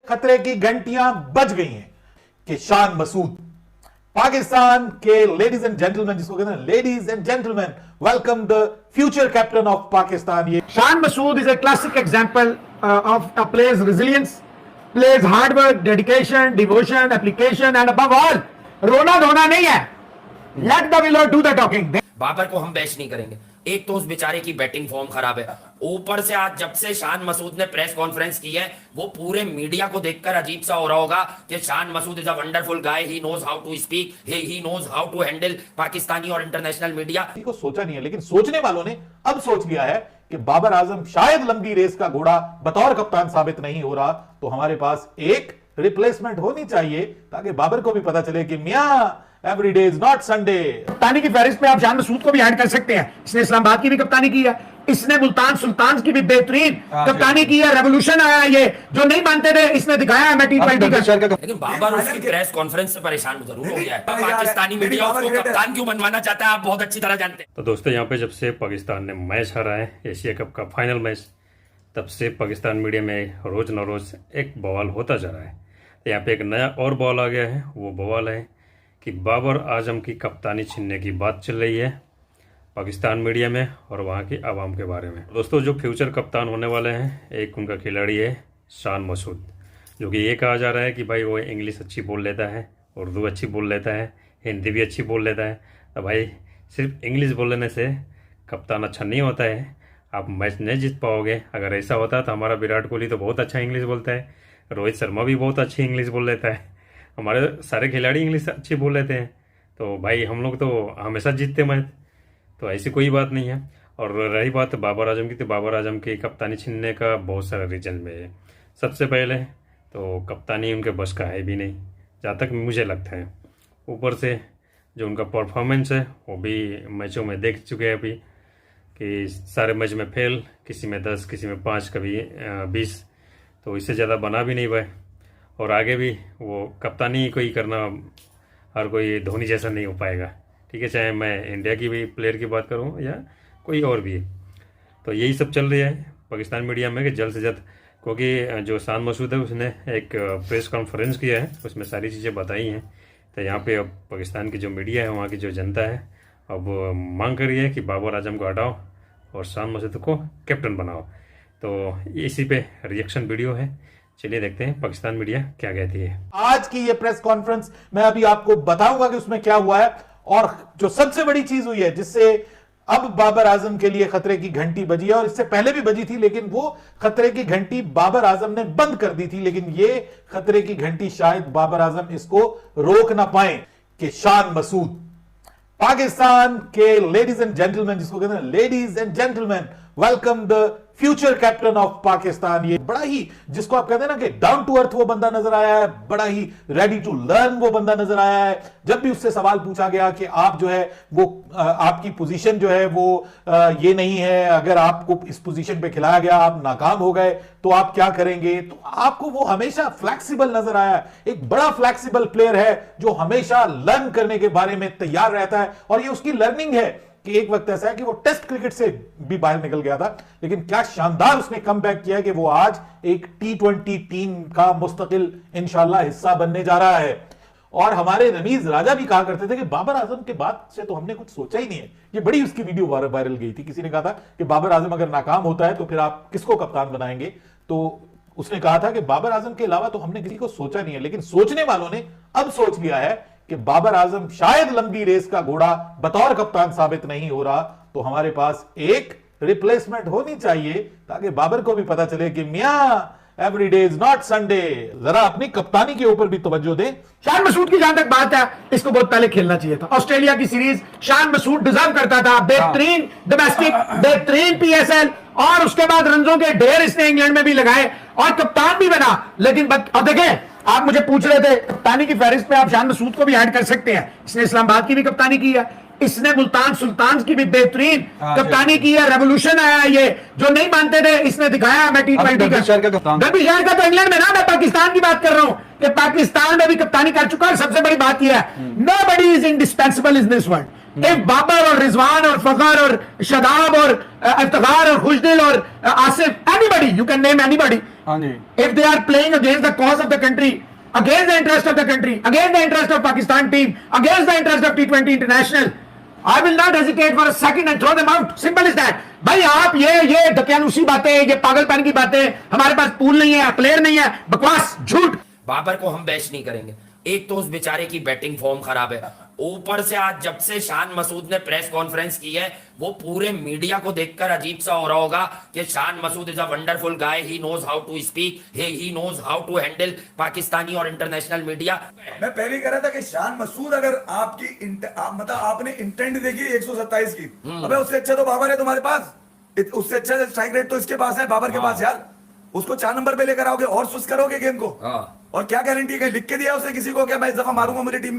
खतरे की घंटियां बज गई हैं कि शान मसूद पाकिस्तान के लेडीज एंड जेंटलमैन, जिसको कहते हैं ladies and gentleman, welcome the future captain of Pakistan. ये Shan Masood is a classic example of a player's resilience, player's hard work, dedication, devotion, application and above all रोना धोना नहीं है। Let the winner do the talking। Babar को हम bash नहीं करेंगे। एक तो उस बेचारे की बैटिंग फॉर्म खराब है, ऊपर से आज जब से शान मसूद ने प्रेस कॉन्फ्रेंस की है वो पूरे मीडिया को देखकर अजीब सा हो रहा होगा कि Shan Masood is a wonderful guy, he knows how to speak, he knows how to handle Pakistani और इंटरनेशनल मीडिया। को सोचा नहीं है, लेकिन सोचने वालों ने अब सोच लिया है कि बाबर आजम शायद लंबी रेस का घोड़ा बतौर कप्तान साबित नहीं हो रहा, तो हमारे पास एक रिप्लेसमेंट होनी चाहिए ताकि बाबर को भी पता चले कि मियां every day is not Sunday. कप्तानी की फहरिस्त में आप शान मसूद को भी ऐड कर सकते हैं। इसने इस्लामाबाद की भी कप्तानी की है, इसने मुल्तान सुल्तान की भी बेहतरीन कप्तानी की है। रेवोल्यूशन आया, ये जो नहीं मानते थे इसने दिखाया है। मैं T20 का, लेकिन बाबर उसकी प्रेस कॉन्फ्रेंस से परेशान जरूर हो गया है। पाकिस्तानी मीडिया उसको कप्तान क्यों बनवाना चाहता है आप बहुत अच्छी तरह जानते हैं। तो दोस्तों, यहाँ पे जब से पाकिस्तान ने मैच हारा है एशिया कप का फाइनल मैच, तब से पाकिस्तान मीडिया में रोज न रोज एक बवाल होता जा रहा है। तो यहाँ पे एक नया और बवाल आ गया है। वो बवाल है कि बाबर आजम की कप्तानी छीनने की बात चल रही है पाकिस्तान मीडिया में और वहाँ की आवाम के बारे में। दोस्तों, जो फ्यूचर कप्तान होने वाले हैं, एक उनका खिलाड़ी है शान मसूद, जो कि ये कहा जा रहा है कि भाई वो इंग्लिश अच्छी बोल लेता है, उर्दू अच्छी बोल लेता है, हिंदी भी अच्छी बोल लेता है। तो भाई सिर्फ इंग्लिश बोल लेने से कप्तान अच्छा नहीं होता है, आप मैच नहीं जीत पाओगे। अगर ऐसा होता तो हमारा विराट कोहली तो बहुत अच्छा इंग्लिश बोलता है, रोहित शर्मा भी बहुत अच्छी इंग्लिश बोल लेता है, हमारे सारे खिलाड़ी इंग्लिश अच्छी बोल लेते हैं, तो भाई हम लोग तो हमेशा जीतते मैच। तो ऐसी कोई बात नहीं है। और रही बात बाबर आजम की, तो बाबर आजम की कप्तानी छीनने का बहुत सारे रीजन में है। सबसे पहले तो कप्तानी उनके बस का है भी नहीं, जहाँ तक मुझे लगता है। ऊपर से जो उनका परफॉर्मेंस है वो भी मैचों में देख चुके हैं अभी कि सारे मैच में फेल, किसी में 10, किसी में 5, कभी 20, तो इससे ज़्यादा बना भी नहीं पाए। और आगे भी वो कप्तानी को ही करना, हर कोई धोनी जैसा नहीं हो पाएगा, ठीक है, चाहे मैं इंडिया की भी प्लेयर की बात करूं या कोई और भी। तो यही सब चल रहा है पाकिस्तान मीडिया में कि जल्द से जल्द, क्योंकि जो शान मसूद है उसने एक प्रेस कॉन्फ्रेंस किया है, उसमें सारी चीज़ें बताई हैं। तो यहाँ पे अब पाकिस्तान की जो मीडिया है, वहाँ की जो जनता है, अब मांग कर रही है कि बाबर आजम को हटाओ और शान मसूद को कैप्टन बनाओ। तो इसी पे रिएक्शन वीडियो है, चलिए देखते हैं पाकिस्तान मीडिया क्या कहती है। आज की ये प्रेस कॉन्फ्रेंस मैं अभी आपको बताऊंगा कि उसमें क्या हुआ है, और जो सबसे बड़ी चीज हुई है जिससे अब बाबर आजम के लिए खतरे की घंटी बजी है, और इससे पहले भी बजी थी, लेकिन वो खतरे की घंटी बाबर आजम ने बंद कर दी थी, लेकिन ये खतरे की घंटी शायद बाबर आजम इसको रोक ना पाए कि शान मसूद पाकिस्तान के लेडीज एंड जेंटलमैन, जिसको कहते हैं ladies and gentleman, welcome the future captain of Pakistan. ये बड़ा ही, जिसको आप कहते हैं ना कि डाउन टू अर्थ वो बंदा नजर आया है, बड़ा ही रेडी टू लर्न वो बंदा नजर आया है। जब भी उससे सवाल पूछा गया कि आप जो है वो आपकी पोजीशन जो है वो ये नहीं है, अगर आपको इस पोजीशन पे खिलाया गया, आप नाकाम हो गए तो आप क्या करेंगे, तो आपको वो हमेशा फ्लेक्सिबल नजर आया। एक बड़ा फ्लेक्सिबल प्लेयर है जो हमेशा लर्न करने के बारे में तैयार रहता है, और ये उसकी लर्निंग है कि एक वक्त ऐसा है कि वो टेस्ट क्रिकेट से भी बाहर निकल गया था, लेकिन क्या शानदार उसने कम बैक किया कि वो आज एक T20 टीम का मुस्तकिल इंशाल्लाह हिस्सा बनने जा रहा है। और हमारे रमीज राजा भी कहा करते थे कि बाबर आजम के बाद से तो हमने कुछ सोचा ही नहीं है। ये बड़ी उसकी वीडियो वायरल गई थी, किसी ने कहा था कि बाबर आजम अगर नाकाम होता है तो फिर आप किसको कप्तान बनाएंगे, तो उसने कहा था कि बाबर आजम के अलावा तो हमने किसी को सोचा नहीं है, लेकिन सोचने वालों ने अब सोच लिया है कि बाबर आजम शायद लंबी रेस का घोड़ा बतौर कप्तान साबित नहीं हो रहा, तो हमारे पास एक रिप्लेसमेंट होनी चाहिए ताकि बाबर को भी पता चले कि मियां every day is not Sunday. जरा अपनी कप्तानी के ऊपर भी तवज्जो दें। शान मसूद की जहां तक बात है, इसको बहुत पहले खेलना चाहिए था। ऑस्ट्रेलिया की सीरीज शान मसूद डिजर्व करता था, बेहतरीन डोमेस्टिक, बेहतरीन PSL, और उसके बाद रनों के ढेर इसने इंग्लैंड में भी लगाए और कप्तान भी बना। लेकिन अब देखें, आप मुझे पूछ रहे थे कप्तानी की फहरिस्त में आप शान मसूद को भी ऐड कर सकते हैं। इसने इस्लामाबाद की भी कप्तानी की है, इसने मुल्तान सुल्तान की भी बेहतरीन कप्तानी की है। रेवोल्यूशन आया, ये जो नहीं मानते थे इसने दिखाया। मैं T20 का गर्बिश शहर का तो इंग्लैंड में ना, मैं पाकिस्तान की बात कर रहा हूं कि पाकिस्तान में भी कप्तानी कर चुका है। सबसे बड़ी बात यह है, nobody is indispensable in this world. एक बाबर और रिजवान और फखर और शदाब और इफ्तिखार और खुशदिल और Asif, anybody, you can name anybody, हाँ जी if they are playing against the cause of the country, against the interest of the country, against the interest of Pakistan team, against the interest of T20 international, I will not hesitate for a second and throw them out. Simple as that. भाई आप ये दकियानूसी बातें, ये पागलपन की बातें, हमारे पास pool नहीं है, प्लेयर नहीं है, बकवास, झूठ। बाबर को हम बैश नहीं करेंगे। एक तो उस बेचारे की बैटिंग फॉर्म खराब है, ऊपर से आज जब से शान मसूद ने प्रेस कॉन्फ्रेंस की है, वो पूरे मीडिया को देखकर अजीब सा हो रहा होगा कि Shan Masood is a wonderful guy, he knows how to speak, he knows how to handle Pakistani और इंटरनेशनल मीडिया। मैं पहले ही कह रहा था कि शान मसूद अगर आपकी मतलब आपने इंटेंट देखी 127 की, अबे उससे अच्छा तो बाबर है तुम्हारे पास, उससे अच्छा स्ट्राइक रेट तो इसके पास है, बाबर के पास यार। उसको 4 नंबर पे लेकर आओगे और सुस्त करोगे गेम को, और क्या गारंटी है? लिख के दिया उसने किसी को क्या मैं इस दफा मारूंगा, मुझे टीम में